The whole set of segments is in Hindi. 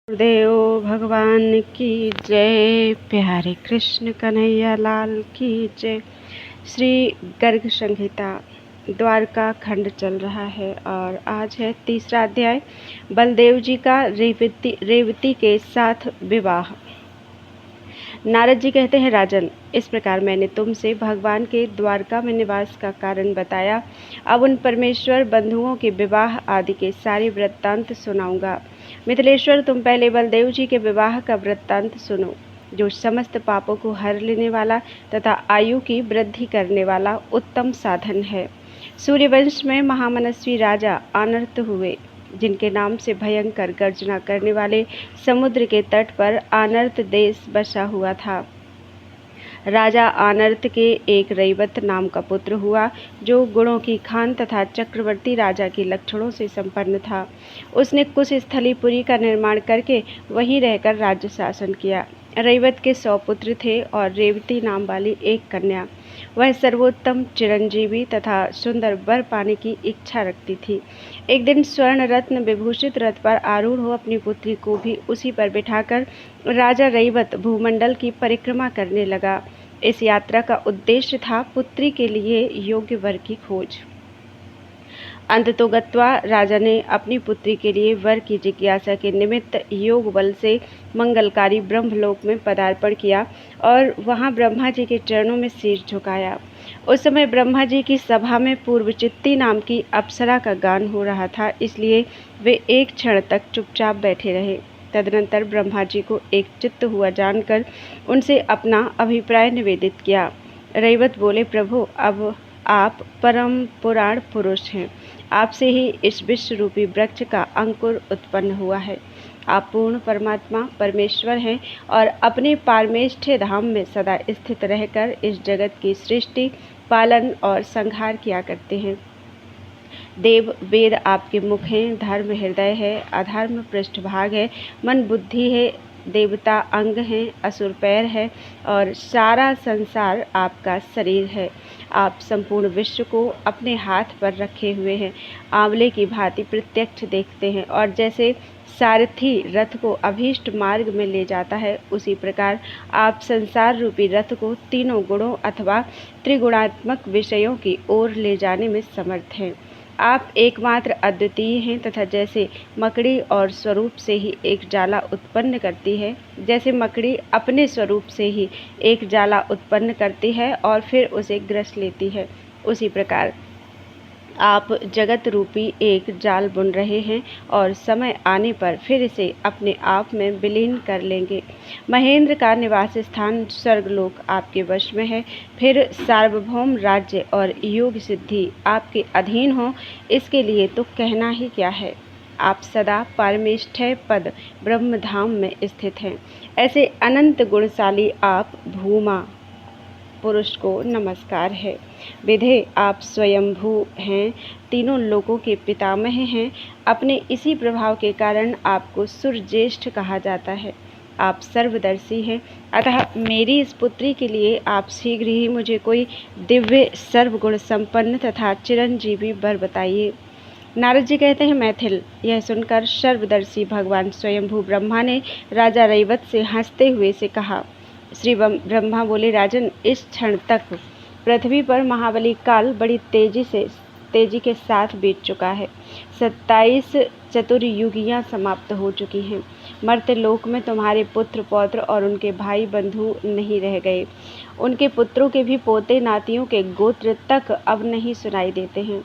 देव भगवान की जय। प्यारे कृष्ण कन्हैया लाल की जय। श्री गर्ग संहिता द्वारका खंड चल रहा है और आज है तीसरा अध्याय, बलदेव जी का रेवती के साथ विवाह। नारद जी कहते हैं, राजन, इस प्रकार मैंने तुमसे भगवान के द्वारका में निवास का कारण बताया। अब उन परमेश्वर बंधुओं के विवाह आदि के सारे वृत्तांत सुनाऊंगा। मिथिलेश्वर, तुम पहले बलदेव जी के विवाह का वृत्तांत सुनो, जो समस्त पापों को हर लेने वाला तथा आयु की वृद्धि करने वाला उत्तम साधन है। सूर्यवंश में महामनस्वी राजा आनर्त हुए, जिनके नाम से भयंकर गर्जना करने वाले समुद्र के तट पर आनर्त देश बसा हुआ था। राजा आनर्त के एक रैवत नाम का पुत्र हुआ, जो गुणों की खान तथा चक्रवर्ती राजा के लक्षणों से संपन्न था। उसने कुशस्थलीपुरी का निर्माण करके वहीं रहकर राज्य शासन किया। रैवत के 100 पुत्र थे और रेवती नाम वाली एक कन्या। वह सर्वोत्तम चिरंजीवी तथा सुंदर वर पाने की इच्छा रखती थी। एक दिन स्वर्ण रत्न विभूषित रथ पर आरूढ़ हो अपनी पुत्री को भी उसी पर बिठाकर राजा रैवत भूमंडल की परिक्रमा करने लगा। इस यात्रा का उद्देश्य था पुत्री के लिए योग्य वर की खोज। अंततोगत्वा राजा ने अपनी पुत्री के लिए वर की जिज्ञासा के निमित्त योग बल से मंगलकारी ब्रह्मलोक में पदार्पण किया और वहां ब्रह्मा जी के चरणों में सिर झुकाया। उस समय ब्रह्मा जी की सभा में पूर्वचित्ती नाम की अप्सरा का गान हो रहा था, इसलिए वे एक क्षण तक चुपचाप बैठे रहे। तदनंतर ब्रह्मा जी को एक चित्त हुआ जानकर उनसे अपना अभिप्राय निवेदित किया। रैवत बोले, प्रभु, अब आप परम पुराण पुरुष हैं। आपसे ही इस विश्व रूपी वृक्ष का अंकुर उत्पन्न हुआ है। आप पूर्ण परमात्मा परमेश्वर हैं और अपने पारमेष्ठ्य धाम में सदा स्थित रहकर इस जगत की सृष्टि, पालन और संहार किया करते हैं। देव वेद आपके मुख हैं, धर्म हृदय है, अधर्म पृष्ठभाग है, मन बुद्धि है, देवता अंग हैं, असुर पैर है और सारा संसार आपका शरीर है। आप संपूर्ण विश्व को अपने हाथ पर रखे हुए हैं। आंवले की भांति प्रत्यक्ष देखते हैं और जैसे सारथी रथ को अभीष्ट मार्ग में ले जाता है, उसी प्रकार आप संसार रूपी रथ को तीनों गुणों अथवा त्रिगुणात्मक विषयों की ओर ले जाने में समर्थ हैं। आप एकमात्र अद्वितीय हैं तथा जैसे मकड़ी और स्वरूप से ही एक जाला उत्पन्न करती है, जैसे मकड़ी अपने स्वरूप से ही एक जाला उत्पन्न करती है और फिर उसे ग्रस लेती है, उसी प्रकार आप जगत रूपी एक जाल बुन रहे हैं और समय आने पर फिर इसे अपने आप में विलीन कर लेंगे। महेंद्र का निवास स्थान स्वर्गलोक आपके वश में है। फिर सार्वभौम राज्य और योग सिद्धि आपके अधीन हो, इसके लिए तो कहना ही क्या है। आप सदा पारमेष्ठ्य पद ब्रह्मधाम में स्थित हैं। ऐसे अनंत गुणशाली आप भूमा पुरुष को नमस्कार है। विधे, आप स्वयंभू हैं, तीनों लोकों के पितामह हैं। अपने इसी प्रभाव के कारण आपको सुरज्येष्ठ कहा जाता है। आप सर्वदर्शी हैं, अतः मेरी इस पुत्री के लिए आप शीघ्र ही मुझे कोई दिव्य सर्वगुण संपन्न तथा चिरंजीवी वर बताइए। नारद जी कहते हैं, मैथिल, यह सुनकर सर्वदर्शी भगवान स्वयंभू ब्रह्मा ने राजा रैवत से हंसते हुए से कहा। श्री ब्रह्मा बोले, राजन, इस क्षण तक पृथ्वी पर महाबली काल बड़ी तेजी के साथ बीत चुका है। 27 चतुर्युगियां समाप्त हो चुकी हैं। मर्त्य लोक में तुम्हारे पुत्र पौत्र और उनके भाई बंधु नहीं रह गए। उनके पुत्रों के भी पोते नातियों के गोत्र तक अब नहीं सुनाई देते हैं।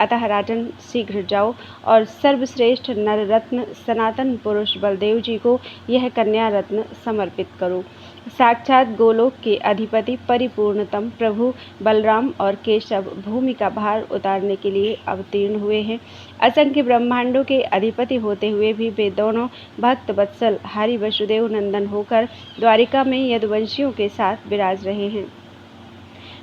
अतः राजन, शीघ्र जाओ और सर्वश्रेष्ठ नर रत्न सनातन पुरुष बलदेव जी को यह कन्या रत्न समर्पित करो। साक्षात गोलोक के अधिपति परिपूर्णतम प्रभु बलराम और केशव भूमि का भार उतारने के लिए अवतीर्ण हुए हैं। असंख्य ब्रह्मांडों के अधिपति होते हुए भी वे दोनों भक्त वत्सल हरि वसुदेव नंदन होकर द्वारिका में यदुवंशियों के साथ विराज रहे हैं।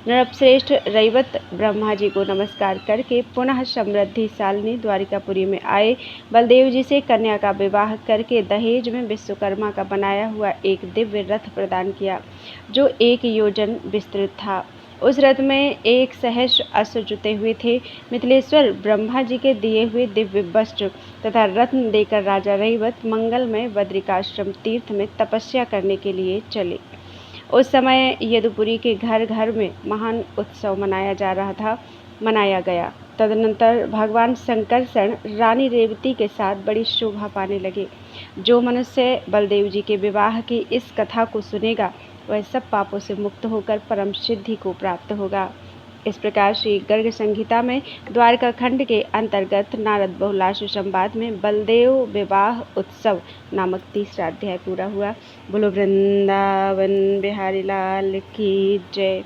नरपश्रेष्ठ रैवत ब्रह्मा जी को नमस्कार करके पुनः समृद्धिशालिनी द्वारिकापुरी में आए। बलदेव जी से कन्या का विवाह करके दहेज में विश्वकर्मा का बनाया हुआ एक दिव्य रथ प्रदान किया, जो 1 योजन विस्तृत था। उस रथ में 1 सहस्र अश्व जुटे हुए थे। मिथिलेश्वर ब्रह्मा जी के दिए हुए दिव्य वस्त्र तथा रत्न देकर राजा रहिवत मंगलमय बद्रिकाश्रम तीर्थ में तपस्या करने के लिए चले। उस समय यदुपुरी के घर घर में महान उत्सव मनाया गया। तदनंतर भगवान संकर्षण रानी रेवती के साथ बड़ी शोभा पाने लगे। जो मनुष्य बलदेव जी के विवाह की इस कथा को सुनेगा वह सब पापों से मुक्त होकर परम सिद्धि को प्राप्त होगा। इस प्रकार श्री गर्ग संहिता में द्वारका खंड के अंतर्गत नारद बहुलाशु संवाद में बलदेव विवाह उत्सव नामक 3रा अध्याय पूरा हुआ। बोलो वृंदावन बिहारी लाल की जय।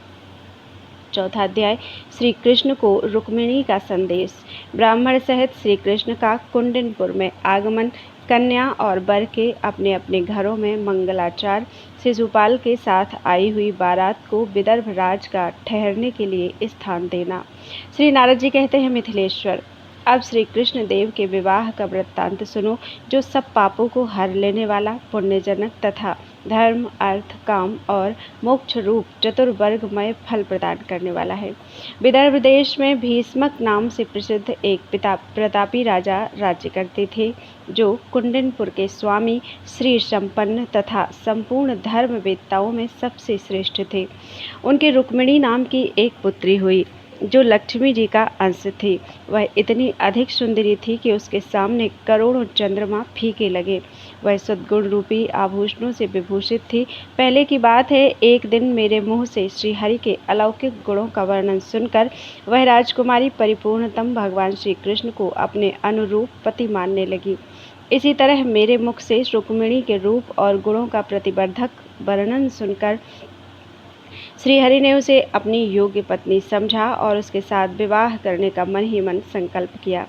4था अध्याय श्री कृष्ण को रुक्मिणी का संदेश। ब्राह्मण सहित श्री कृष्ण का कुंडनपुर में आगमन। कन्या और वर के अपने अपने घरों में मंगलाचार। शिशुपाल के साथ आई हुई बारात को विदर्भ राज का ठहरने के लिए स्थान देना। श्री नारद जी कहते हैं, मिथिलेश्वर, अब श्री कृष्ण देव के विवाह का वृत्तांत सुनो, जो सब पापों को हर लेने वाला, पुण्यजनक तथा धर्म, अर्थ, काम और मोक्ष रूप चतुर्वर्गमय फल प्रदान करने वाला है। विदर्भ देश में भीष्मक नाम से प्रसिद्ध एक प्रतापी राजा राज्य करते थे, जो कुंडनपुर के स्वामी, श्री संपन्न तथा संपूर्ण धर्मवेत्ताओं में सबसे श्रेष्ठ थे। उनके रुक्मिणी नाम की एक पुत्री हुई, जो लक्ष्मी जी का अंश थी। वह इतनी अधिक सुंदरी थी कि उसके सामने करोड़ों चंद्रमा फीके लगे। वह सद्गुण रूपी आभूषणों से विभूषित थी। पहले की बात है, एक दिन मेरे मुँह से श्री हरि के अलौकिक गुणों का वर्णन सुनकर वह राजकुमारी परिपूर्णतम भगवान श्री कृष्ण को अपने अनुरूप पति मानने लगी। इसी तरह मेरे मुख से रुक्मिणी के रूप और गुणों का प्रतिवर्धक वर्णन सुनकर श्रीहरि ने उसे अपनी योग्य पत्नी समझा और उसके साथ विवाह करने का मन ही मन संकल्प किया।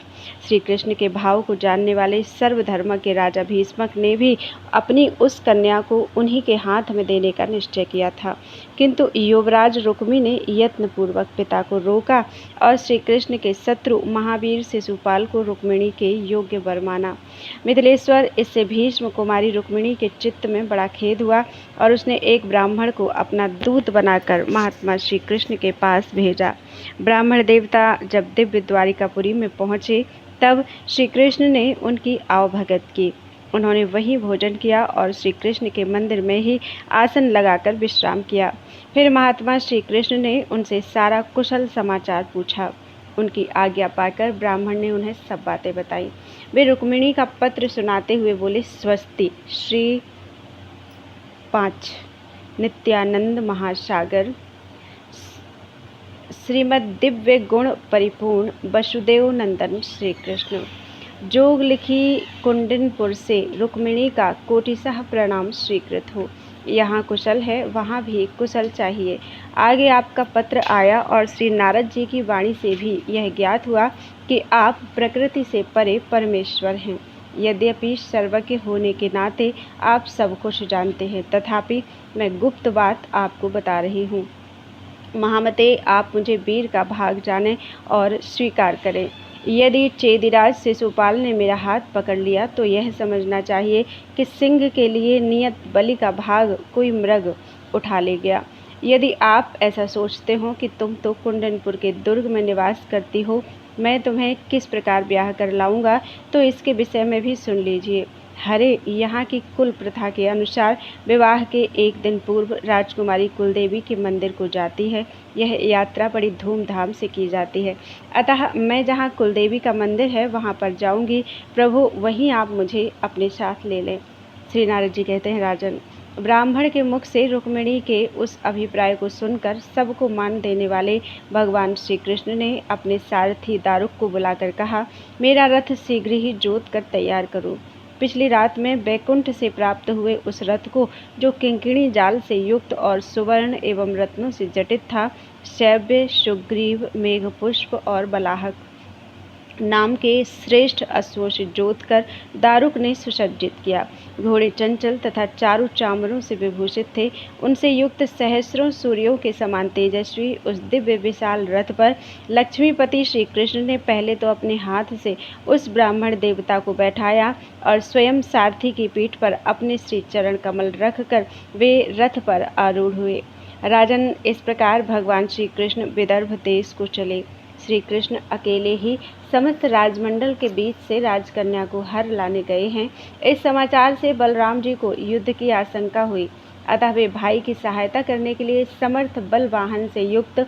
श्री कृष्ण के भाव को जानने वाले सर्वधर्म के राजा भीष्मक ने भी अपनी उस कन्या को उन्हीं के हाथ में देने का निश्चय किया था, किंतु युवराज रुक्मी ने यत्नपूर्वक पिता को रोका और श्री कृष्ण के शत्रु महावीर शिशुपाल को रुक्मिणी के योग्य वर माना। मिथिलेश्वर, इससे भीष्म कुमारी रुक्मिणी के चित्त में बड़ा खेद हुआ और उसने एक ब्राह्मण को अपना दूत बनाकर महात्मा श्री कृष्ण के पास भेजा। ब्राह्मण देवता जब दिव्य द्वारिकापुरी में पहुँचे तब श्री कृष्ण ने उनकी आवभगत की। उन्होंने वहीं भोजन किया और श्री कृष्ण के मंदिर में ही आसन लगाकर विश्राम किया। फिर महात्मा श्री कृष्ण ने उनसे सारा कुशल समाचार पूछा। उनकी आज्ञा पाकर ब्राह्मण ने उन्हें सब बातें बताई। वे रुक्मिणी का पत्र सुनाते हुए बोले, स्वस्ति। श्री 5 नित्यानंद महासागर श्रीमद दिव्य गुण परिपूर्ण वसुदेव नंदन श्री कृष्ण। जोग लिखी कुंडनपुर से रुक्मिणी का कोटिशः प्रणाम स्वीकृत हो। यहाँ कुशल है, वहाँ भी कुशल चाहिए। आगे आपका पत्र आया और श्री नारद जी की वाणी से भी यह ज्ञात हुआ कि आप प्रकृति से परे परमेश्वर हैं। यद्यपि सर्वज्ञ होने के नाते आप सब कुछ जानते हैं, तथापि मैं गुप्त बात आपको बता रही हूँ। महामते, आप मुझे वीर का भाग जानें और स्वीकार करें। यदि चेदिराज शिशुपाल ने मेरा हाथ पकड़ लिया तो यह समझना चाहिए कि सिंह के लिए नियत बलि का भाग कोई मृग उठा ले गया। यदि आप ऐसा सोचते हो कि तुम तो कुंडनपुर के दुर्ग में निवास करती हो, मैं तुम्हें किस प्रकार ब्याह कर लाऊंगा, तो इसके विषय में भी सुन लीजिए। हरे, यहाँ की कुल प्रथा के अनुसार विवाह के एक दिन पूर्व राजकुमारी कुलदेवी के मंदिर को जाती है। यह यात्रा बड़ी धूमधाम से की जाती है, अतः मैं जहाँ कुलदेवी का मंदिर है वहाँ पर जाऊँगी। प्रभु, वहीं आप मुझे अपने साथ ले लें। श्री नारद जी कहते हैं, राजन, ब्राह्मण के मुख से रुक्मिणी के उस अभिप्राय को सुनकर सबको मान देने वाले भगवान श्री कृष्ण ने अपने सारथी दारुक को बुलाकर कहा, मेरा रथ शीघ्र ही जोत कर तैयार करो। पिछली रात में वैकुंठ से प्राप्त हुए उस रथ को, जो किंकिणी जाल से युक्त और सुवर्ण एवं रत्नों से जटित था, शैव्य, सुग्रीव, मेघपुष्प और बलाहक नाम के श्रेष्ठ अश्वों से जोतकर दारुक ने सुसज्जित किया। घोड़े चंचल तथा चारों चामरों से विभूषित थे। उनसे युक्त सहस्रों सूर्यों के समान तेजस्वी उस दिव्य विशाल रथ पर लक्ष्मीपति श्री कृष्ण ने पहले तो अपने हाथ से उस ब्राह्मण देवता को बैठाया और स्वयं सारथी की पीठ पर अपने श्री चरण कमल रखकर वे रथ पर आरूढ़ हुए। राजन, इस प्रकार भगवान श्री कृष्ण विदर्भ देश को चले। श्री कृष्ण अकेले ही समस्त राजमंडल के बीच से राजकन्या को हर लाने गए हैं। इस समाचार से बलराम जी को युद्ध की आशंका हुई, अतः वे भाई की सहायता करने के लिए समर्थ बल वाहन से युक्त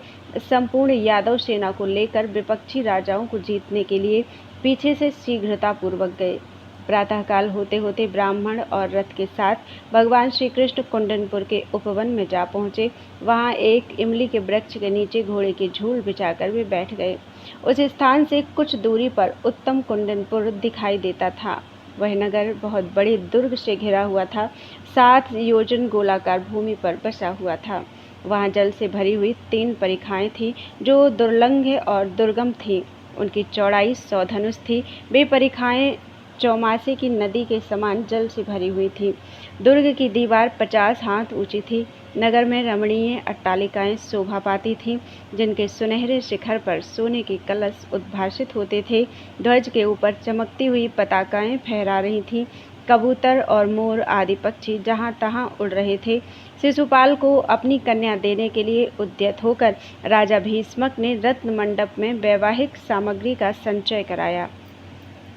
संपूर्ण यादव सेना को लेकर विपक्षी राजाओं को जीतने के लिए पीछे से शीघ्रतापूर्वक गए। प्रातःकाल होते होते ब्राह्मण और रथ के साथ भगवान श्री कृष्ण कुंडनपुर के उपवन में जा पहुँचे। वहाँ एक इमली के वृक्ष के नीचे घोड़े की झूल बिछाकर वे बैठ गए। उस स्थान से कुछ दूरी पर उत्तम कुंडनपुर दिखाई देता था। वह नगर बहुत बड़े दुर्ग से घिरा हुआ था, 7 योजन गोलाकार भूमि पर बसा हुआ था। वहाँ जल से भरी हुई 3 परिखाएं थीं, जो दुर्लंघ और दुर्गम थीं। उनकी चौड़ाई 100 धनुष थी। वे परिखाएं चौमासे की नदी के समान जल से भरी हुई थी। दुर्ग की दीवार 50 हाथ ऊंची थी। नगर में रमणीय अट्टालिकाएं शोभा पाती थीं, जिनके सुनहरे शिखर पर सोने के कलश उद्भासित होते थे। ध्वज के ऊपर चमकती हुई पताकाएं फहरा रही थीं। कबूतर और मोर आदि पक्षी जहाँ तहाँ उड़ रहे थे। शिशुपाल को अपनी कन्या देने के लिए उद्यत होकर राजा भीष्मक ने रत्न मंडप में वैवाहिक सामग्री का संचय कराया।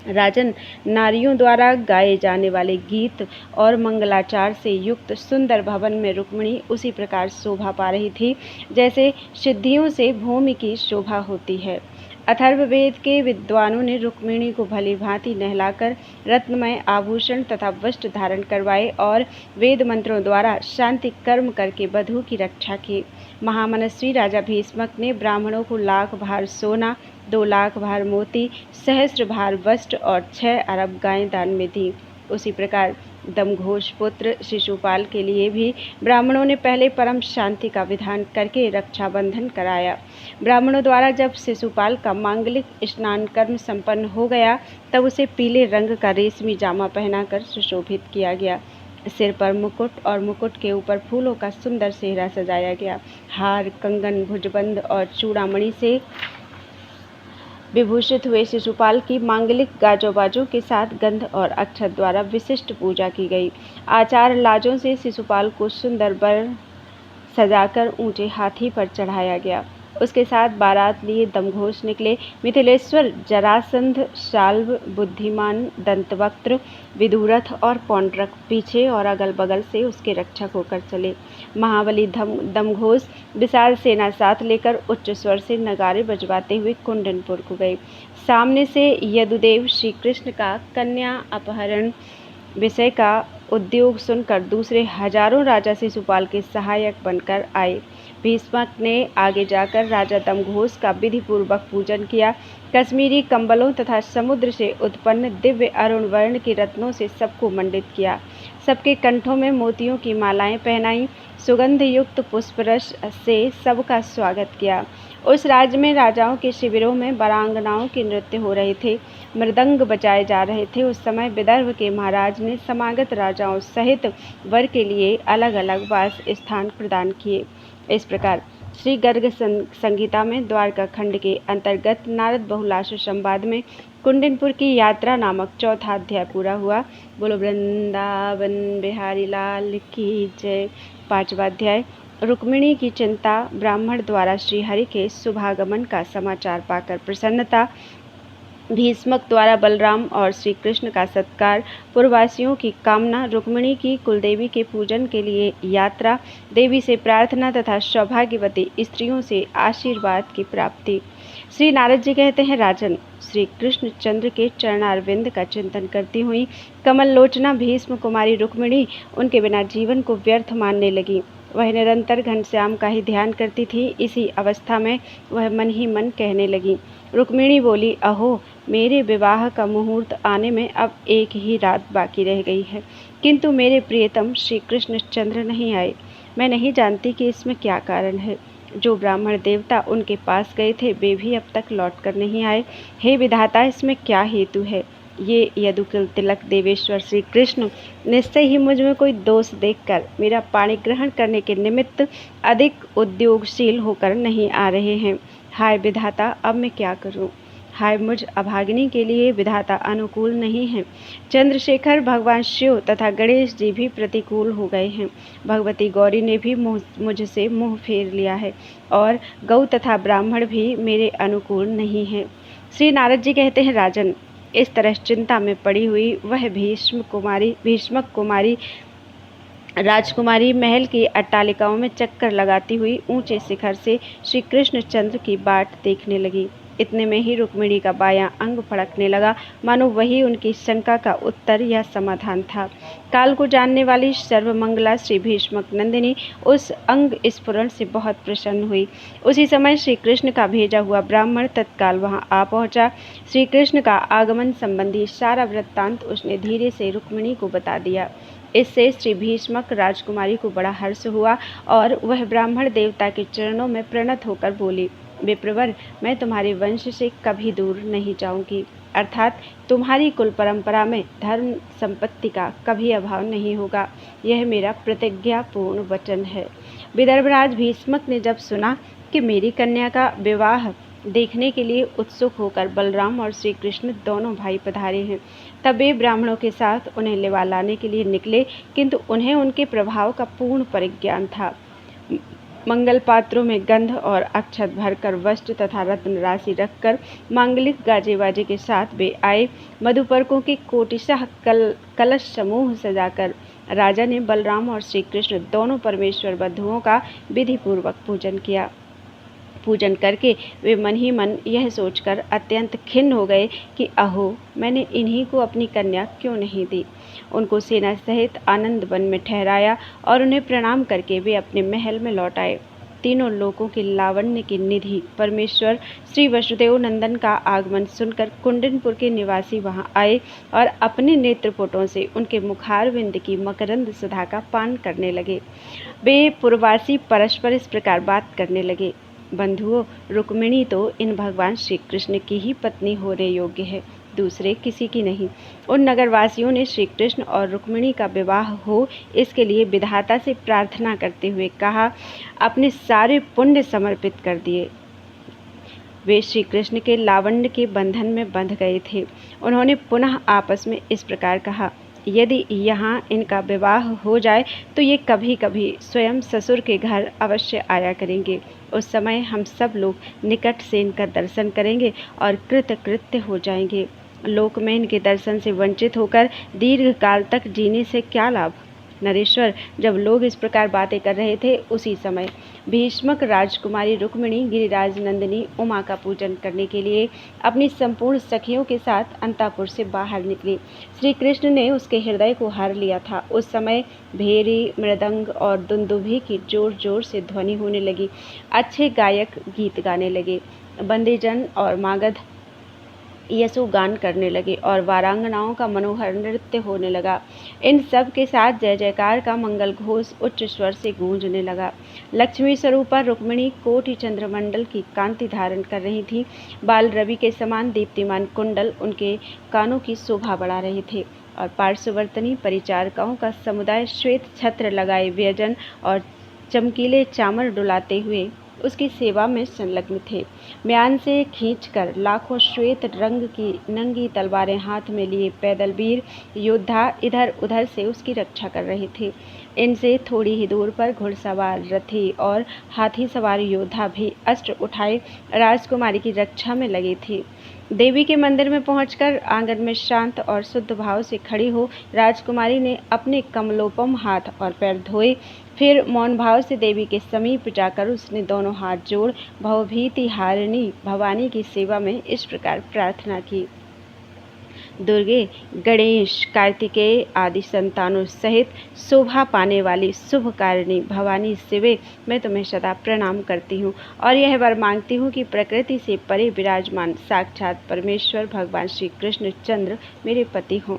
राजन, नारियों द्वारा गाए जाने वाले गीत और मंगलाचार से युक्त सुंदर भवन में रुक्मिणी उसी प्रकार शोभा पा रही थी, जैसे सिद्धियों से भूमि की शोभा होती है। अथर्ववेद के विद्वानों ने रुक्मिणी को भली भांति नहलाकर रत्नमय आभूषण तथा वस्त्र धारण करवाए और वेद मंत्रों द्वारा शांति कर्म करके वधू की रक्षा की। महामनस्वी राजा भीष्मक ने ब्राह्मणों को 1 लाख भार सोना, 2 लाख भार मोती, सहस्त्र भार वस्त्र और 6 अरब गायें दान में दी। उसी प्रकार दमघोष पुत्र शिशुपाल के लिए भी ब्राह्मणों ने पहले परम शांति का विधान करके रक्षाबंधन कराया। ब्राह्मणों द्वारा जब शिशुपाल का मांगलिक स्नान कर्म संपन्न हो गया, तब उसे पीले रंग का रेशमी जामा पहनाकर सुशोभित किया गया। सिर पर मुकुट और मुकुट के ऊपर फूलों का सुंदर सेहरा सजाया गया। हार, कंगन, भुजबंद और चूड़ामणि से विभूषित हुए शिशुपाल की मांगलिक गाजों बाजों के साथ गंध और अक्षत द्वारा विशिष्ट पूजा की गई। आचार लाजों से शिशुपाल को सुंदर बर सजाकर ऊंचे हाथी पर चढ़ाया गया। उसके साथ बारात लिए दमघोष निकले। मिथिलेश्वर, जरासंध, शाल्व, बुद्धिमान, दंतवक्त्र, विदुरथ और पौंड्रक पीछे और अगल बगल से उसके रक्षक होकर चले। महाबली दमघोष विशाल सेना साथ लेकर उच्च स्वर से नगारे बजवाते हुए कुंडनपुर को गए। सामने से यदुदेव श्री कृष्ण का कन्या अपहरण विषय का उद्योग सुनकर दूसरे हजारों राजा शिशुपाल के सहायक बनकर आए। भीष्मक ने आगे जाकर राजा दमघोष का विधि पूर्वक पूजन किया। कश्मीरी कंबलों तथा समुद्र से उत्पन्न दिव्य अरुण वर्ण के रत्नों से सबको मंडित किया। सबके कंठों में मोतियों की मालाएं पहनाई। सुगंध युक्त पुष्परस से सबका स्वागत किया। उस राज्य में राजाओं के शिविरों में वरांगनाओं के नृत्य हो रहे थे, मृदंग बजाए जा रहे थे। उस समय विदर्भ के महाराज ने समागत राजाओं सहित वर के लिए अलग अलग वास स्थान प्रदान किए। इस प्रकार श्री गर्ग संहिता में द्वारका खंड के अंतर्गत नारद बहुलाश संवाद में कुंडनपुर की यात्रा नामक 4था अध्याय पूरा हुआ। बोलो वृंदावन बिहारी लाल की जय। 5वां अध्याय रुक्मिणी की चिंता। ब्राह्मण द्वारा श्रीहरि के शुभागमन का समाचार पाकर प्रसन्नता। भीष्मक द्वारा बलराम और श्री कृष्ण का सत्कार। पूर्ववासियों की कामना। रुक्मिणी की कुलदेवी के पूजन के लिए यात्रा। देवी से प्रार्थना तथा सौभाग्यवती स्त्रियों से आशीर्वाद की प्राप्ति। श्री नारद जी कहते हैं, राजन, श्री कृष्ण चंद्र के चरणारविंद का चिंतन करती हुई कमल लोचना भीष्म कुमारी रुक्मिणी उनके बिना जीवन को व्यर्थ मानने लगी। वह निरंतर घनश्याम का ही ध्यान करती थी। इसी अवस्था में वह मन ही मन कहने लगी। रुक्मिणी बोली, अहो, मेरे विवाह का मुहूर्त आने में अब एक ही रात बाकी रह गई है, किंतु मेरे प्रियतम श्री कृष्ण चंद्र नहीं आए। मैं नहीं जानती कि इसमें क्या कारण है। जो ब्राह्मण देवता उनके पास गए थे वे भी अब तक लौट कर नहीं आए। हे विधाता, इसमें क्या हेतु है। ये यदुकुल तिलक देवेश्वर श्री कृष्ण निश्चय ही मुझ में कोई दोष देखकर मेरा पाणी ग्रहण करने के निमित्त अधिक उद्योगशील होकर नहीं आ रहे हैं। हाय विधाता, अब मैं क्या करूं। हाय मुझ अभागिनी के लिए विधाता अनुकूल नहीं है। चंद्रशेखर, भगवान शिव तथा गणेश जी भी प्रतिकूल हो गए हैं। भगवती गौरी ने भी मुझसे मुँह फेर लिया है और गौ तथा ब्राह्मण भी मेरे अनुकूल नहीं हैं। श्री नारद जी कहते हैं, राजन, इस तरह चिंता में पड़ी हुई वह भीष्मक कुमारी राजकुमारी महल की अट्टालिकाओं में चक्कर लगाती हुई ऊंचे शिखर से श्री कृष्णचंद्र की बाट देखने लगी। इतने में ही रुक्मिणी का बायां अंग फड़कने लगा, मानो वही उनकी शंका का उत्तर या समाधान था। काल को जानने वाली सर्वमंगला श्री भीष्मक नंदिनी उस अंग स्फुरण से बहुत प्रसन्न हुई। उसी समय श्री कृष्ण का भेजा हुआ ब्राह्मण तत्काल वहां आ पहुंचा। श्री कृष्ण का आगमन संबंधी सारा वृत्तांत उसने धीरे से रुक्मिणी को बता दिया। इससे श्री भीष्मक राजकुमारी को बड़ा हर्ष हुआ और वह ब्राह्मण देवता के चरणों में प्रणत होकर बोली, विप्रवर, मैं तुम्हारे वंश से कभी दूर नहीं जाऊंगी, अर्थात तुम्हारी कुल परंपरा में धर्म संपत्ति का कभी अभाव नहीं होगा। यह मेरा प्रतिज्ञापूर्ण वचन है। विदर्भराज भीष्मक ने जब सुना कि मेरी कन्या का विवाह देखने के लिए उत्सुक होकर बलराम और श्री कृष्ण दोनों भाई पधारे हैं, तब वे ब्राह्मणों के साथ उन्हें लिवा लाने के लिए निकले, किंतु उन्हें उनके प्रभाव का पूर्ण परिज्ञान था। मंगल पात्रों में गंध और अक्षत भरकर वस्त्र तथा रत्न राशि रखकर मांगलिक गाजे बाजे के साथ वे आए। मधुपर्कों के कोटिशः कलश समूह सजाकर राजा ने बलराम और श्री कृष्ण दोनों परमेश्वर बंधुओं का विधि पूर्वक पूजन किया। पूजन करके वे मन ही मन यह सोचकर अत्यंत खिन्न हो गए कि अहो, मैंने इन्हीं को अपनी कन्या क्यों नहीं दी। उनको सेना सहित आनंद वन में ठहराया और उन्हें प्रणाम करके वे अपने महल में लौट आए। तीनों लोकों की लावण्य की निधि परमेश्वर श्री वसुदेव नंदन का आगमन सुनकर कुंडनपुर के निवासी वहां आए और अपने नेत्रपुटों से उनके मुखारविंद की मकरंद सुधा का पान करने लगे। वे पूर्ववासी परस्पर इस प्रकार बात करने लगे, बंधुओं, रुक्मिणी तो इन भगवान श्री कृष्ण की ही पत्नी होने योग्य है, दूसरे किसी की नहीं। उन नगरवासियों ने श्री कृष्ण और रुक्मिणी का विवाह हो इसके लिए विधाता से प्रार्थना करते हुए कहा, अपने सारे पुण्य समर्पित कर दिए। वे श्री कृष्ण के लावण्य के बंधन में बंध गए थे। उन्होंने पुनः आपस में इस प्रकार कहा, यदि यहाँ इनका विवाह हो जाए तो ये कभी कभी स्वयं ससुर के घर अवश्य आया करेंगे। उस समय हम सब लोग निकट से इनका दर्शन करेंगे और कृतकृत्य हो जाएंगे। लोक में इनके दर्शन से वंचित होकर दीर्घ काल तक जीने से क्या लाभ। नरेश्वर, जब लोग इस प्रकार बातें कर रहे थे उसी समय भीष्मक राजकुमारी रुक्मिणी गिरिराज नंदिनी उमा का पूजन करने के लिए अपनी संपूर्ण सखियों के साथ अंतापुर से बाहर निकली। श्री कृष्ण ने उसके हृदय को हर लिया था। उस समय भेरी, मृदंग और दुंदुभी की जोर जोर से ध्वनि होने लगी। अच्छे गायक गीत गाने लगे, बंदीजन और मागध यशोगान करने लगे और वारांगनाओं का मनोहर नृत्य होने लगा। इन सब के साथ जय जयकार का मंगल घोष उच्च स्वर से गूंजने लगा। लक्ष्मी स्वरूपा रुक्मिणी कोटि चंद्रमंडल की कांति धारण कर रही थी। बाल रवि के समान दीप्तिमान कुंडल उनके कानों की शोभा बढ़ा रहे थे और पार्श्ववर्तनी परिचारिकाओं का समुदाय श्वेत छत्र लगाए व्यजन और चमकीले चामर डुलाते हुए उसकी सेवा में संलग्न थे। म्यान से खींचकर लाखों श्वेत रंग की नंगी तलवारें हाथ में लिए पैदल वीर योद्धा इधर उधर से उसकी रक्षा कर रहे थे। इनसे थोड़ी ही दूर पर घुड़सवार रथी और हाथी सवार योद्धा भी अस्त्र उठाए राजकुमारी की रक्षा में लगे थे। देवी के मंदिर में पहुंचकर आंगन में शांत और शुद्ध भाव से खड़ी हो राजकुमारी ने अपने कमलोपम हाथ और पैर धोए। फिर मौन भाव से देवी के समीप जाकर उसने दोनों हाथ जोड़ भवभीति हारिणी भवानी की सेवा में इस प्रकार प्रार्थना की, दुर्गे, गणेश, कार्तिकेय आदि संतानों सहित शोभा पाने वाली शुभकारिणी भवानी शिवे, मैं तुम्हें सदा प्रणाम करती हूँ और यह वर मांगती हूँ कि प्रकृति से परे विराजमान साक्षात परमेश्वर भगवान श्री कृष्ण चंद्र मेरे पति हों।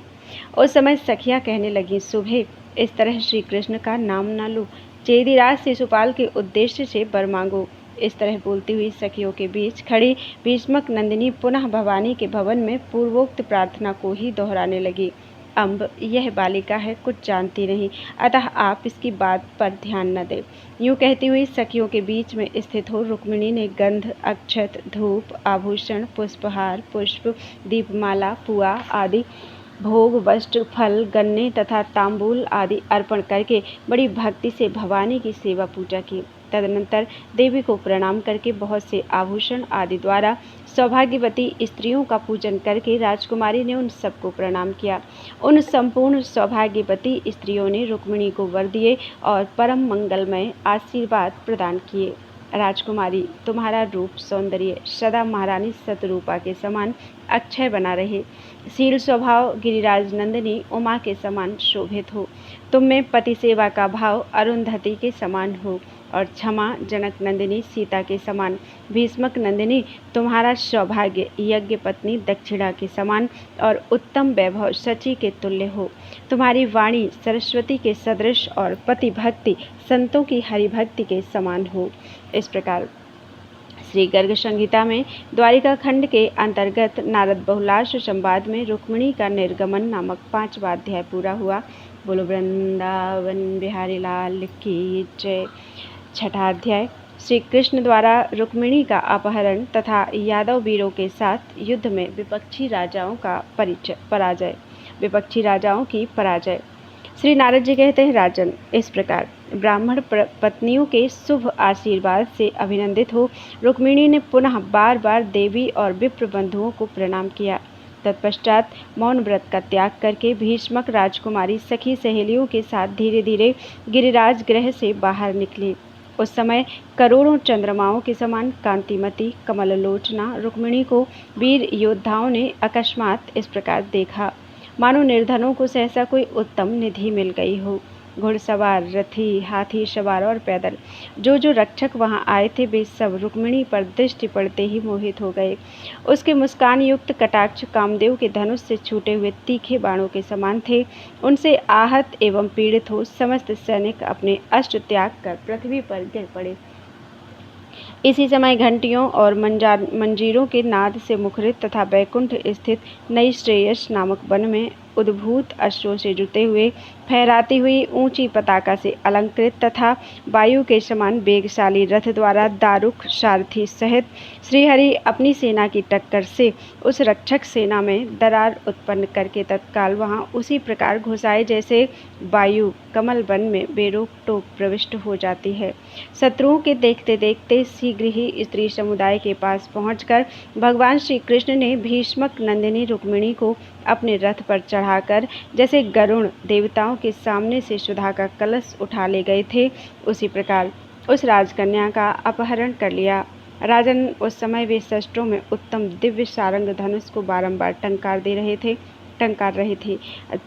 उस समय सखियाँ कहने लगीं, शुभे, इस तरह श्री कृष्ण का नाम न लो, चेदीराज शिशुपाल के उद्देश्य से वर मांगो। इस तरह बोलती हुई सखियों के बीच खड़ी भीष्मक नंदिनी पुनः भवानी के भवन में पूर्वोक्त प्रार्थना को ही दोहराने लगी। अम्ब, यह बालिका है, कुछ जानती नहीं, अतः आप इसकी बात पर ध्यान न दें। यूँ कहती हुई सखियों के बीच में स्थित हो रुक्मिणी ने गंध, अक्षत, धूप, आभूषण, पुष्पहार, पुष्प, दीपमाला, पुआ आदि भोग, वस्त्र, फल, गन्ने तथा तांबूल आदि अर्पण करके बड़ी भक्ति से भवानी की सेवा पूजा की। तदनंतर देवी को प्रणाम करके बहुत से आभूषण आदि द्वारा सौभाग्यवती स्त्रियों का पूजन करके राजकुमारी ने उन सबको प्रणाम किया। उन संपूर्ण सौभाग्यवती स्त्रियों ने रुक्मिणी को वर दिए और परम मंगलमय आशीर्वाद प्रदान किए। राजकुमारी, तुम्हारा रूप सौंदर्य सदा महारानी सतरूपा के समान अक्षय बना रहे। शील स्वभाव गिरिराज नंदिनी उमा के समान शोभित हो। तुम में पति सेवा का भाव अरुंधति के समान हो और क्षमा जनक नंदिनी सीता के समान। भीष्मक नंदिनी तुम्हारा सौभाग्य यज्ञ पत्नी दक्षिणा के समान और उत्तम वैभव शची के तुल्य हो। तुम्हारी वाणी सरस्वती के सदृश और पति भक्ति संतों की हरिभक्ति के समान हो। इस प्रकार श्री गर्ग संहिता में द्वारिका खंड के अंतर्गत नारद बहुलाश संवाद में रुक्मिणी का निर्गमन नामक 5वां अध्याय पूरा हुआ। बोलो वृंदावन बिहारी लाल की जय। 6वां अध्याय श्री कृष्ण द्वारा रुक्मिणी का अपहरण तथा यादव वीरों के साथ युद्ध में विपक्षी राजाओं की पराजय। श्री नारद जी कहते हैं, राजन, इस प्रकार ब्राह्मण पत्नियों के शुभ आशीर्वाद से अभिनंदित हो रुक्मिणी ने पुनः बार बार देवी और विप्र बंधुओं को प्रणाम किया। तत्पश्चात मौन व्रत का त्याग करके भीष्मक राजकुमारी सखी सहेलियों के साथ धीरे धीरे गिरिराज गृह से बाहर निकली। उस समय करोड़ों चंद्रमाओं के समान कांतिमती कमललोचना रुक्मिणी को वीर योद्धाओं ने अकस्मात इस प्रकार देखा, मानो निर्धनों को सहसा कोई उत्तम निधि मिल गई हो। घुड़सवार, रथी, हाथी सवार और पैदल जो रक्षक वहां आए थे वे सब रुक्मिणी पर दृष्टि पड़ते ही मोहित हो गए। उसके मुस्कान युक्त कटाक्ष कामदेव के धनुष से छूटे हुए तीखे बाणों के समान थे। उनसे आहत एवं पीड़ित हो समस्त सैनिक अपने अस्त्र त्याग कर पृथ्वी पर गिर पड़े। इसी समय घंटियों और मंजीरों के नाद से मुखरित तथा बैकुंठ स्थित नई श्रेयस नामक वन में उद्भूत अश्वों से जुते हुए फहराती हुई ऊंची पताका से अलंकृत तथा वायु के समान वेगशाली रथ द्वारा दारुक सारथी सहित श्रीहरि अपनी सेना की टक्कर से उस रक्षक सेना में दरार उत्पन्न करके तत्काल वहां उसी प्रकार घुसाए जैसे वायु कमल वन में बेरोक टोक प्रविष्ट हो जाती है। शत्रुओं के देखते देखते शीघ्र ही स्त्री समुदाय के पास पहुंचकर भगवान श्री कृष्ण ने भीष्मक नंदिनी रुक्मिणी को अपने रथ पर चढ़ाकर जैसे गरुण देवताओं के सामने से सुधा का कलश उठा ले गए थे उसी प्रकार उस राजकन्या का अपहरण कर लिया। राजन, उस समय वे शस्त्रों में उत्तम दिव्य सारंग धनुष को बारंबार टंकार रहे थे।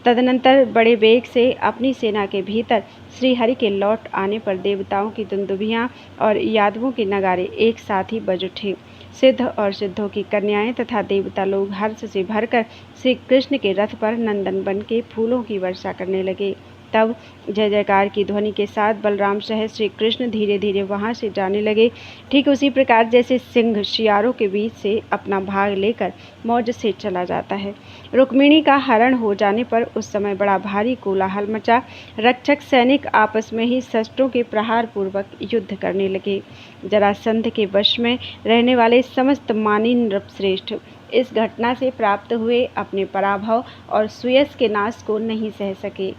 तदनंतर बड़े वेग से अपनी सेना के भीतर श्रीहरि के लौट आने पर देवताओं की दुंदुभियां और यादवों के नगारे एक साथ ही बज उठे। सिद्ध और सिद्धों की कन्याएं तथा देवता लोग हर्ष से भरकर श्री कृष्ण के रथ पर नंदन बन के फूलों की वर्षा करने लगे। तब जय जयकार की ध्वनि के साथ बलराम सहित श्री कृष्ण धीरे धीरे वहां से जाने लगे, ठीक उसी प्रकार जैसे सिंह शियारों के बीच से अपना भाग लेकर मौज से चला जाता है। रुक्मिणी का हरण हो जाने पर उस समय बड़ा भारी कोलाहल मचा। रक्षक सैनिक आपस में ही शस्त्रों के प्रहार पूर्वक युद्ध करने लगे। जरासंध के वश में रहने वाले समस्त मानी नृपश्रेष्ठ इस घटना से प्राप्त हुए अपने पराभव और सुयश के नाश को नहीं सह सके।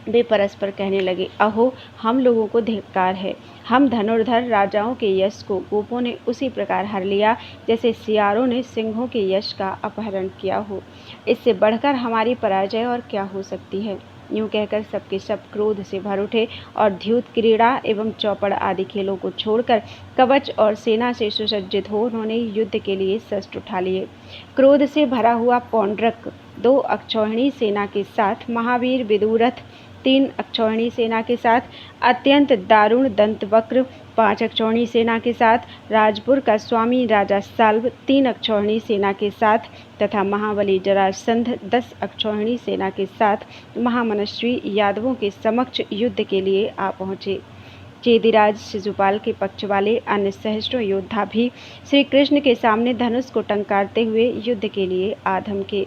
वे परस्पर कहने लगे, अहो, हम लोगों को धिक्कार है। हम धनुर्धर राजाओं के यश को गोपों ने उसी प्रकार हर लिया जैसे सियारों ने सिंहों के यश का अपहरण किया हो। इससे बढ़कर हमारी पराजय और क्या हो सकती है। यूँ कहकर सबके सब क्रोध से भर उठे और द्यूत क्रीड़ा एवं चौपड़ आदि खेलों को छोड़कर कवच और सेना से सुसज्जित हो उन्होंने युद्ध के लिए शस्त्र उठा लिए। क्रोध से भरा हुआ पौंड्रक 2 अक्षौहिणी सेना के साथ, महावीर विदुरथ 3 अक्षौहिणी सेना के साथ, अत्यंत दारुण दंतवक्र 5 अक्षौहिणी सेना के साथ, राजपुर का स्वामी राजा साल्व 3 अक्षौहिणी सेना के साथ तथा महाबली जरासंध 10 अक्षौहिणी सेना के साथ महामनस्वी यादवों के समक्ष युद्ध के लिए आ पहुँचे। चेदिराज शिशुपाल के पक्ष वाले अन्य सहस्त्रों योद्धा भी श्री कृष्ण के सामने धनुष को टंकारते हुए युद्ध के लिए आधम के।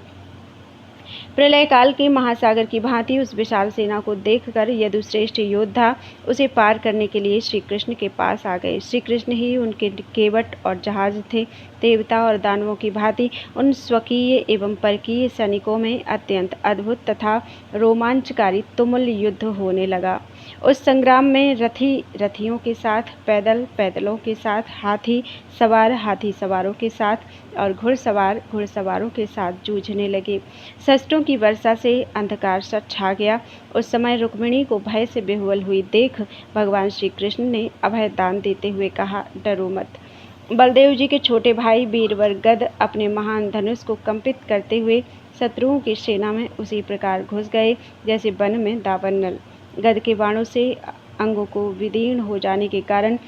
प्रलय काल के महासागर की भांति उस विशाल सेना को देखकर यदुश्रेष्ठ योद्धा उसे पार करने के लिए श्री कृष्ण के पास आ गए। श्री कृष्ण ही उनके केवट और जहाज थे। देवता और दानवों की भांति उन स्वकीय एवं परकीय सैनिकों में अत्यंत अद्भुत तथा रोमांचकारी तुमुल युद्ध होने लगा। उस संग्राम में रथी रथियों के साथ, पैदल पैदलों के साथ, हाथी सवारों के साथ और घुड़सवार घुड़सवारों के साथ जूझने लगे। शस्त्रों की वर्षा से अंधकार सा छा गया। उस समय रुक्मिणी को भय से बेहुल हुई देख भगवान श्री कृष्ण ने अभय दान देते हुए कहा, डरो मत। बलदेव जी के छोटे भाई वीरवर गद अपने महान धनुष को कंपित करते हुए शत्रुओं की सेना में उसी प्रकार घुस गए जैसे वन में दावन नल। गद के बाणों से अंगों को विदीर्ण हो जाने के कारण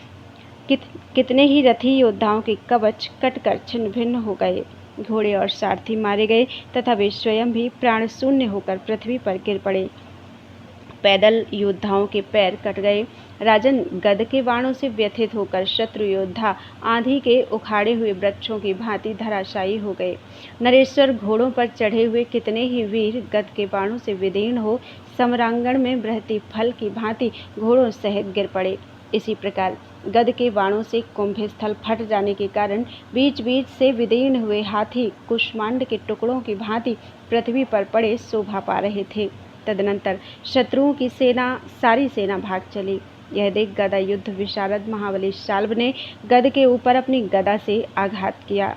कितने ही रथी योद्धाओं के कवच कटकर छिन्न भिन्न हो गए। घोड़े और सारथी मारे गए तथा वे स्वयं भी प्राण शून्य होकर पृथ्वी पर गिर पड़े। पैदल योद्धाओं के पैर कट गए। राजन, गद के बाणों से व्यथित होकर शत्रु योद्धा आंधी के उखाड़े हुए वृक्षों की भांति धराशायी हो गए। नरेश्वर घोड़ों पर चढ़े हुए कितने ही वीर गद के बाणों से विदीर्ण हो समरांगण में बृहति फल की भांति घोड़ों सहित गिर पड़े। इसी प्रकार गद के बाणों से कुंभ स्थल फट जाने के कारण बीच बीच से विदीर्ण हुए हाथी कुष्मांड के टुकड़ों की भांति पृथ्वी पर पड़े शोभा पा रहे थे। तदनंतर शत्रुओं की सारी सेना भाग चली। यह देख गदा युद्ध विशारद महाबली शाल्व ने गद के ऊपर अपनी गदा से आघात किया।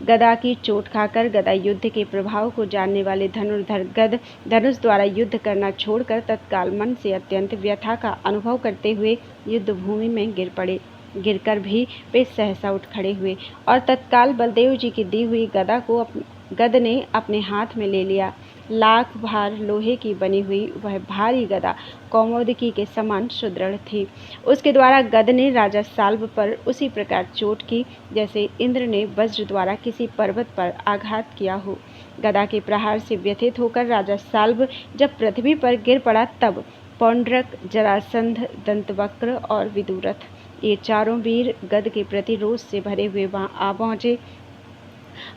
गदा की चोट खाकर गदा युद्ध के प्रभाव को जानने वाले धनुर्धर गद धनुष द्वारा युद्ध करना छोड़कर तत्काल मन से अत्यंत व्यथा का अनुभव करते हुए युद्ध भूमि में गिर पड़े। गिरकर भी वे सहसा उठ खड़े हुए और तत्काल बलदेव जी की दी हुई गदा को गद ने अपने हाथ में ले लिया। लाख भार लोहे की बनी हुई वह भारी गदा कौमोदकी के समान सुदृढ़ थी। उसके द्वारा गद ने राजा साल्व पर उसी प्रकार चोट की जैसे इंद्र ने वज्र द्वारा किसी पर्वत पर आघात किया हो। गदा के प्रहार से व्यथित होकर राजा साल्व जब पृथ्वी पर गिर पड़ा तब पौंड्रक, जरासंध, दंतवक्र और विदुरथ ये चारों वीर गद के प्रति रोष से भरे हुए वहां आ पहुंचे।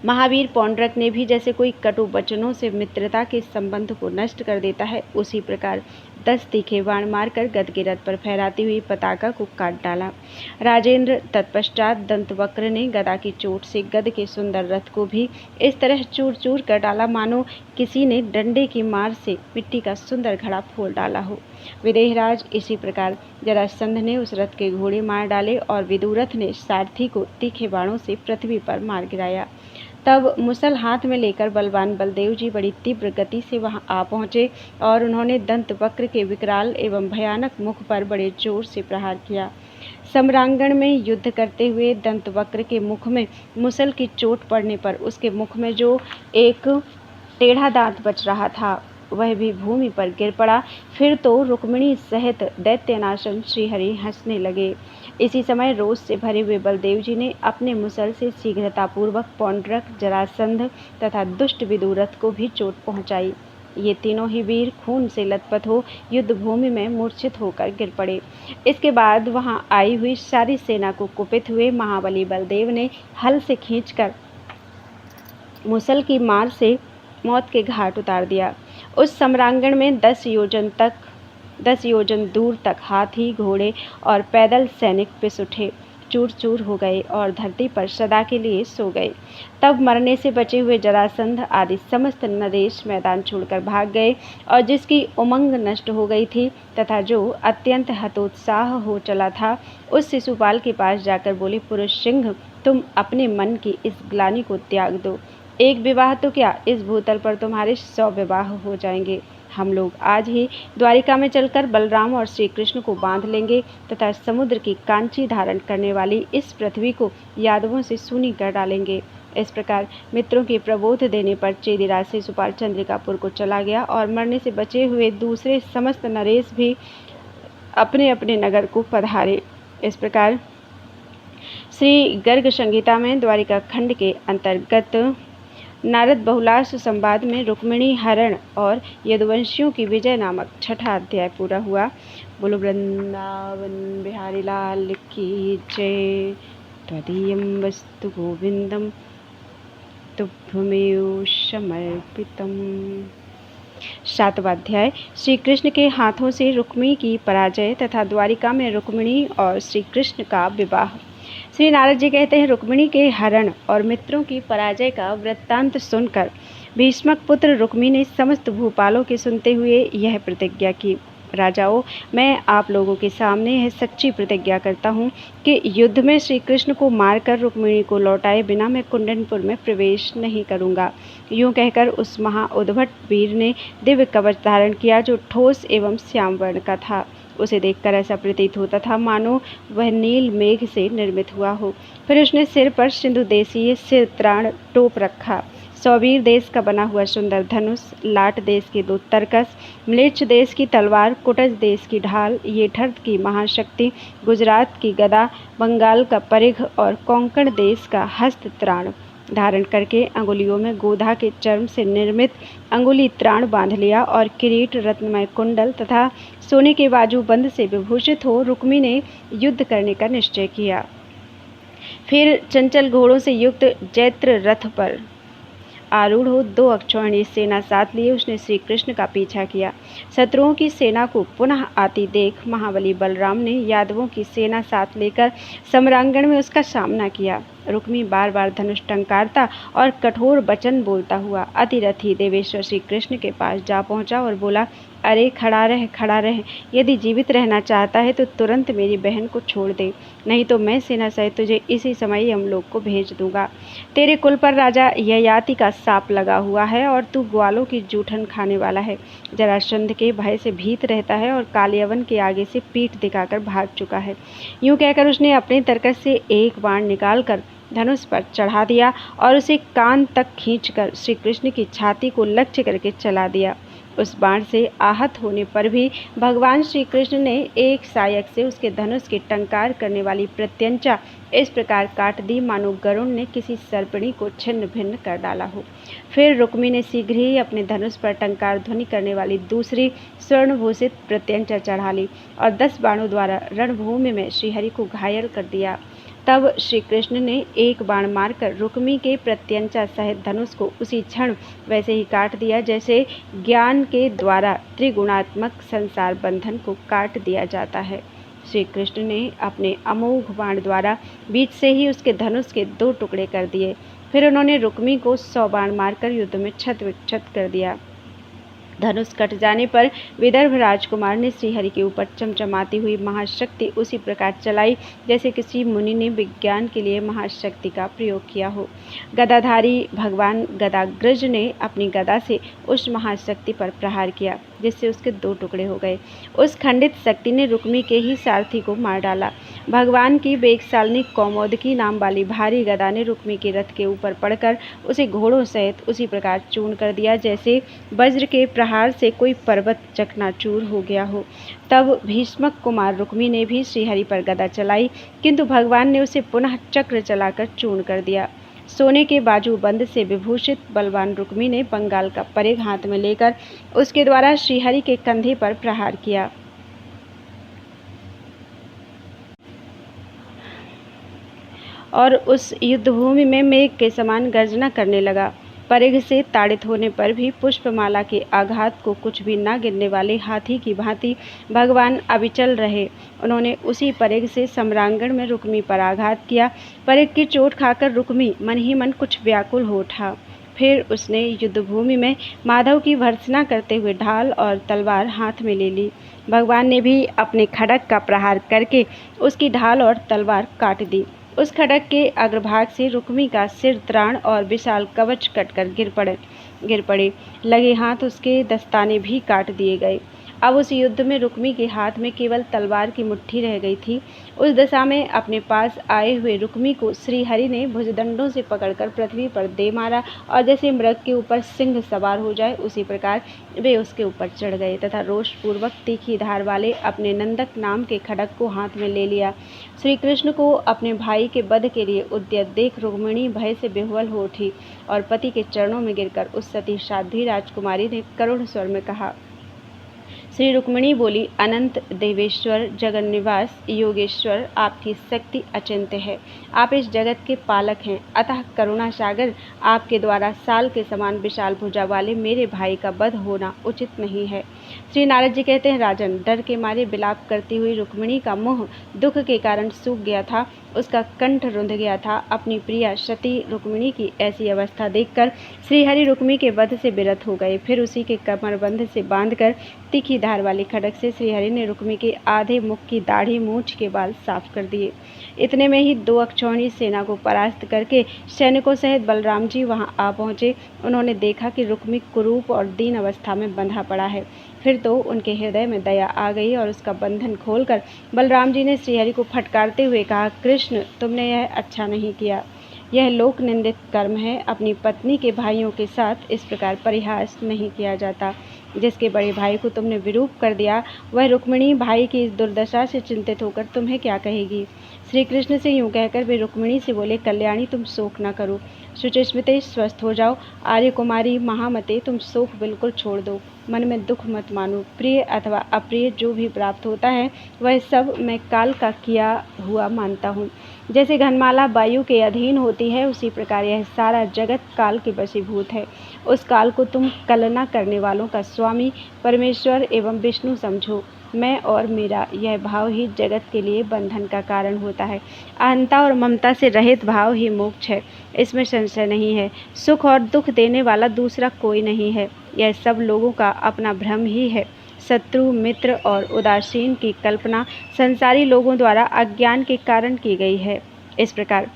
महावीर पौंड्रक ने भी जैसे कोई कटु वचनों से मित्रता के संबंध को नष्ट कर देता है उसी प्रकार 10 तीखे बाण मारकर गद के रथ पर फहराती हुई पताका को काट डाला। राजेंद्र तत्पश्चात दंतवक्र ने गदा की चोट से गद के सुंदर रथ को भी इस तरह चूर चूर कर डाला मानो किसी ने डंडे की मार से मिट्टी का सुंदर घड़ा फोड़ डाला हो। विदेहराज, इसी प्रकार जरासंध ने उस रथ के घोड़े मार डाले और विदुरथ ने सारथी को तीखे बाणों से पृथ्वी पर मार गिराया। तब मुसल हाथ में लेकर बलवान बलदेव जी बड़ी तीव्र गति से वहां आ पहुंचे और उन्होंने दंतवक्र के विकराल एवं भयानक मुख पर बड़े जोर से प्रहार किया। सम्रांगण में युद्ध करते हुए दंतवक्र के मुख में मुसल की चोट पड़ने पर उसके मुख में जो एक टेढ़ा दांत बच रहा था वह भी भूमि पर गिर पड़ा। फिर तो रुक्मिणी सहित दैत्यनाशन श्रीहरि हंसने लगे। इसी समय रोष से भरे हुए बलदेव जी ने अपने मुसल से शीघ्रतापूर्वक पौंड्रक, जरासंध तथा दुष्ट विदुरथ को भी चोट पहुंचाई। ये तीनों ही वीर खून से लथपथ हो युद्ध भूमि में मूर्छित होकर गिर पड़े। इसके बाद वहां आई हुई सारी सेना को कुपित हुए महाबली बलदेव ने हल से खींचकर मुसल की मार से मौत के घाट उतार दिया। उस सम्रांगण में 10 योजन दूर तक हाथी, घोड़े और पैदल सैनिक पिस उठे, चूर चूर हो गए और धरती पर सदा के लिए सो गए। तब मरने से बचे हुए जरासंध आदि समस्त नरेश मैदान छोड़कर भाग गए और जिसकी उमंग नष्ट हो गई थी तथा जो अत्यंत हतोत्साह हो चला था उस शिशुपाल के पास जाकर बोले, पुरुष सिंह, तुम अपने मन की इस ग्लानि को त्याग दो। एक विवाह तो क्या, इस भूतल पर तुम्हारे 100 विवाह हो जाएंगे। हम लोग आज ही द्वारिका में चलकर बलराम और श्री कृष्ण को बांध लेंगे तथा समुद्र की कांची धारण करने वाली इस पृथ्वी को यादवों से सूनी कर डालेंगे। इस प्रकार मित्रों के प्रबोध देने पर चेदिराज से शिशुपाल चंद्रिकापुर को चला गया और मरने से बचे हुए दूसरे समस्त नरेश भी अपने अपने नगर को पधारे। इस प्रकार श्री गर्ग संहिता में द्वारिका खंड के अंतर्गत नारद बहुलाश संवाद में रुक्मिणी हरण और यदुवंशियों की विजय नामक 6ठा अध्याय पूरा हुआ। बोलो वृंदावन बिहारी लाल की जय। त्वदीयं वस्तु गोविंदम तुभ्यमेव समर्पितम्। 7वां अध्याय श्री कृष्ण के हाथों से रुक्मिणी की पराजय तथा द्वारिका में रुक्मिणी और श्री कृष्ण का विवाह। श्री नारद जी कहते हैं, रुक्मिणी के हरण और मित्रों की पराजय का वृत्तांत सुनकर भीष्मक पुत्र रुक्मी ने समस्त भूपालों के सुनते हुए यह प्रतिज्ञा की। राजाओं, मैं आप लोगों के सामने यह सच्ची प्रतिज्ञा करता हूँ कि युद्ध में श्री कृष्ण को मारकर रुक्मिणी को लौटाए बिना मैं कुंडनपुर में प्रवेश नहीं करूँगा। यूँ कहकर उस महाउद्भट वीर ने दिव्य कवच धारण किया जो ठोस एवं श्याम वर्ण का था। उसे देखकर ऐसा प्रतीत होता था मानो वह नील मेघ से निर्मित हुआ हो। फिर उसने सिर पर सिंधु देशीय सिर त्राण टोप रखा, सौवीर देश का बना हुआ सुंदर धनुष, लाट देश के 2 तरकस, म्लेच्छ देश की तलवार, कुटज देश की ढाल, येठर्थ की महाशक्ति, गुजरात की गदा, बंगाल का परिघ और कोंकण देश का हस्त त्राण धारण करके अंगुलियों में गोधा के चर्म से निर्मित अंगुली त्राण बांध लिया और किरीट, रत्नमय कुंडल तथा सोने के बाजूबंद से विभूषित हो रुक्मी ने युद्ध करने का निश्चय किया। फिर चंचल घोड़ों से युक्त जैत्र रथ पर आरूढ़ हो 2 अक्षौहिणी सेना साथ लिए उसने श्री कृष्ण का पीछा किया। शत्रुओं की सेना को पुनः आती देख महाबली बलराम ने यादवों की सेना साथ लेकर सम्रांगण में उसका सामना किया। रुक्मी बार बार धनुष टंकारता और कठोर वचन बोलता हुआ अतिरथी देवेश्वर श्री कृष्ण के पास जा पहुंचा और बोला, अरे खड़ा रह, खड़ा रह। यदि जीवित रहना चाहता है तो तुरंत मेरी बहन को छोड़ दे, नहीं तो मैं सेना सहित तुझे इसी समय यमलोक को भेज दूंगा। तेरे कुल पर राजा ययाति का साप लगा हुआ है और तू ग्वालों की जूठन खाने वाला है। जरासंध के भय से भीत रहता है और कालयवन के आगे से पीठ दिखाकर भाग चुका है। यूँ कहकर उसने अपने तरकस से एक बाण निकालकर धनुष पर चढ़ा दिया और उसे कान तक खींचकर श्री कृष्ण की छाती को लक्ष्य करके चला दिया। उस बाण से आहत होने पर भी भगवान श्री कृष्ण ने एक सायक से उसके धनुष के टंकार करने वाली प्रत्यंचा इस प्रकार काट दी मानो गरुण ने किसी सर्पिणी को छिन्न भिन्न कर डाला हो। फिर रुक्मी ने शीघ्र ही अपने धनुष पर टंकार ध्वनि करने वाली दूसरी स्वर्णभूषित प्रत्यंचा चढ़ा ली और 10 बाणों द्वारा रणभूमि में श्रीहरि को घायल कर दिया। तब श्री कृष्ण ने एक बाण मारकर रुक्मी के प्रत्यंचा सहित धनुष को उसी क्षण वैसे ही काट दिया जैसे ज्ञान के द्वारा त्रिगुणात्मक संसार बंधन को काट दिया जाता है। श्री कृष्ण ने अपने अमोघ बाण द्वारा बीच से ही उसके धनुष के 2 टुकड़े कर दिए। फिर उन्होंने रुक्मी को 100 बाण मारकर युद्ध में छत विक्षत कर दिया। धनुष कट जाने पर विदर्भ राजकुमार ने श्रीहरि के ऊपर चमचमाती हुई महाशक्ति उसी प्रकार चलाई जैसे किसी मुनि ने विज्ञान के लिए महाशक्ति का प्रयोग किया हो। गदाधारी भगवान गदाग्रज ने अपनी गदा से उस महाशक्ति पर प्रहार किया जिससे उसके 2 टुकड़े हो गए। उस खंडित शक्ति ने रुक्मी के ही सारथी को मार डाला। भगवान की वेगशालिनी कौमोदकी नाम वाली भारी गदा ने रुक्मी के रथ के ऊपर पड़कर उसे घोड़ों सहित उसी प्रकार चूर्ण कर दिया जैसे वज्र के प्रहार से कोई पर्वत चकनाचूर हो गया हो। तब भीष्मक कुमार रुक्मी ने भी श्रीहरि पर गदा चलाई, किंतु भगवान ने उसे पुनः चक्र चलाकर चूर्ण कर दिया। सोने के बाजूबंद से विभूषित बलवान रुक्मी ने बंगाल का परिघ हाथ में लेकर उसके द्वारा श्रीहरि के कंधे पर प्रहार किया और उस युद्धभूमि में मेघ के समान गर्जना करने लगा। परिघ से ताड़ित होने पर भी पुष्पमाला के आघात को कुछ भी न गिरने वाले हाथी की भांति भगवान अविचल रहे। उन्होंने उसी परिघ से सम्रांगण में रुक्मी पर आघात किया। परिघ की चोट खाकर रुक्मी मन ही मन कुछ व्याकुल हो उठा। फिर उसने युद्धभूमि में माधव की भर्त्सना करते हुए ढाल और तलवार हाथ में ले ली। भगवान ने भी अपने खड्ग का प्रहार करके उसकी ढाल और तलवार काट दी। उस खड्ग के अग्रभाग से रुक्मी का सिर, त्राण और विशाल कवच कटकर गिर पड़े। लगे हाथ उसके दस्ताने भी काट दिए गए। अब उस युद्ध में रुक्मी के हाथ में केवल तलवार की मुट्ठी रह गई थी। उस दशा में अपने पास आए हुए रुक्मी को श्रीहरि ने भुजदंडों से पकड़कर पृथ्वी पर दे मारा और जैसे मृग के ऊपर सिंह सवार हो जाए उसी प्रकार वे उसके ऊपर चढ़ गए तथा रोषपूर्वक तीखी धार वाले अपने नंदक नाम के खड्ग को हाथ में ले लिया। श्री कृष्ण को अपने भाई के वध के लिए उद्यत देख रुक्मिणी भय से बेहुल हो उठी और पति के चरणों में गिरकर उस सती साध्वी राजकुमारी ने करुण स्वर में कहा, श्री रुक्मिणी बोली, अनंत देवेश्वर जगन्निवास योगेश्वर, आपकी शक्ति अचिंत्य है। आप इस जगत के पालक हैं, अतः करुणा सागर आपके द्वारा साल के समान विशाल भुजा वाले मेरे भाई का वध होना उचित नहीं है। श्री नारद जी कहते हैं, राजन, डर के मारे विलाप करती हुई रुक्मिणी का मुंह दुख के कारण सूख गया था, उसका कंठ रुंध गया था। अपनी प्रिया सती रुक्मिणी की ऐसी अवस्था देखकर श्रीहरि रुक्मी के वध से विरत हो गए। फिर उसी के कमरबंध से बांधकर तीखी धार वाली खड़क से श्रीहरि ने रुक्मी के आधे मुख की दाढ़ी मूंछ के बाल साफ कर दिए। इतने में ही 2 अक्षौहिणी सेना को परास्त करके सैनिकों सहित बलराम जी वहां आ पहुंचे। उन्होंने देखा कि रुक्मी कुरूप और दीन अवस्था में बंधा पड़ा है। फिर तो उनके हृदय में दया आ गई और उसका बंधन खोलकर बलराम जी ने श्रीहरि को फटकारते हुए कहा, कृष्ण, तुमने यह अच्छा नहीं किया। यह लोक निंदित कर्म है। अपनी पत्नी के भाइयों के साथ इस प्रकार परिहास नहीं किया जाता। जिसके बड़े भाई को तुमने विरूप कर दिया, वह रुक्मिणी भाई की इस दुर्दशा से चिंतित होकर तुम्हें क्या कहेगी। श्री कृष्ण से यूं कहकर वे रुक्मिणी से बोले, कल्याणी, तुम शोक न करो, शुचिस्मृते स्वस्थ हो जाओ। आर्य कुमारी महामते, तुम शोक बिल्कुल छोड़ दो, मन में दुख मत मानो। प्रिय अथवा अप्रिय जो भी प्राप्त होता है वह सब मैं काल का किया हुआ मानता हूँ। जैसे घनमाला वायु के अधीन होती है, उसी प्रकार यह सारा जगत काल के वशीभूत है। उस काल को तुम कलना करने वालों का स्वामी परमेश्वर एवं विष्णु समझो। मैं और मेरा यह भाव ही जगत के लिए बंधन का कारण होता है। अहंता और ममता से रहित भाव ही मोक्ष है, इसमें संशय नहीं है। सुख और दुख देने वाला दूसरा कोई नहीं है। यह सब लोगों का अपना भ्रम ही है। शत्रु, मित्र और उदासीन की कल्पना संसारी लोगों द्वारा अज्ञान के कारण की गई है। इस प्रकार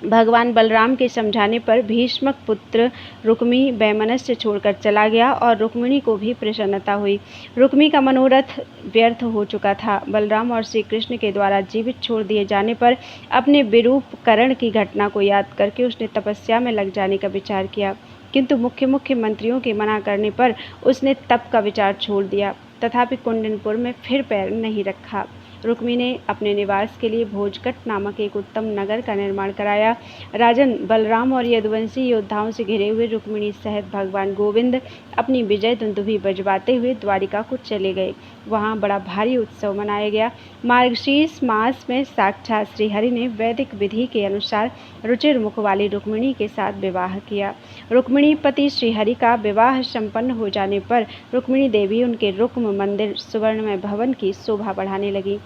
भगवान बलराम के समझाने पर भीष्मक पुत्र रुक्मी वैमनस्य छोड़कर चला गया और रुक्मिणी को भी प्रसन्नता हुई। रुक्मी का मनोरथ व्यर्थ हो चुका था। बलराम और श्री कृष्ण के द्वारा जीवित छोड़ दिए जाने पर अपने विरूप करण की घटना को याद करके उसने तपस्या में लग जाने का विचार किया, किंतु मुख्य मंत्रियों के मना करने पर उसने तप का विचार छोड़ दिया। तथापि कुंडनपुर में फिर पैर नहीं रखा। रुक्मी ने अपने निवास के लिए भोजकट नामक एक उत्तम नगर का निर्माण कराया। राजन, बलराम और यदुवंशी योद्धाओं से घिरे हुए रुक्मिणी सहित भगवान गोविंद अपनी विजय दुंदुभी बजवाते हुए द्वारिका को चले गए। वहाँ बड़ा भारी उत्सव मनाया गया। मार्गशीर्ष मास में साक्षात श्रीहरि ने वैदिक विधि के अनुसार रुचिर मुख वाली रुक्मिणी के साथ विवाह किया। रुक्मिणी पति श्रीहरि का विवाह संपन्न हो जाने पर रुक्मिणी देवी उनके रुक्म मंदिर सुवर्णमय भवन की शोभा बढ़ाने लगी।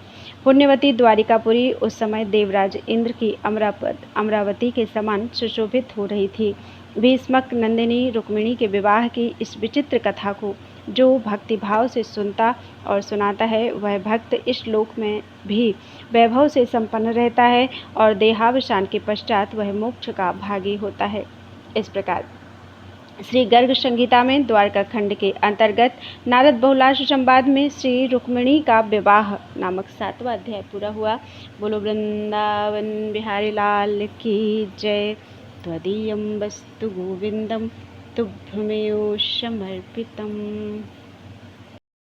पुण्यवती द्वारिकापुरी उस समय देवराज इंद्र की अमरावती के समान सुशोभित हो रही थी। भीष्मक नंदिनी रुक्मिणी के विवाह की इस विचित्र कथा को जो भक्तिभाव से सुनता और सुनाता है, वह भक्त इस लोक में भी वैभव से संपन्न रहता है और देहावसान के पश्चात वह मोक्ष का भागी होता है। इस प्रकार श्री गर्ग संहिता में द्वारका खंड के अंतर्गत नारद बहुलाश संवाद में श्री रुक्मिणी का विवाह नामक 7वां अध्याय पूरा हुआ। बोलो वृंदावन बिहारी लाल की जय। त्वदीयं वस्तु गोविंदम तुभ्यमेव समर्पितम्।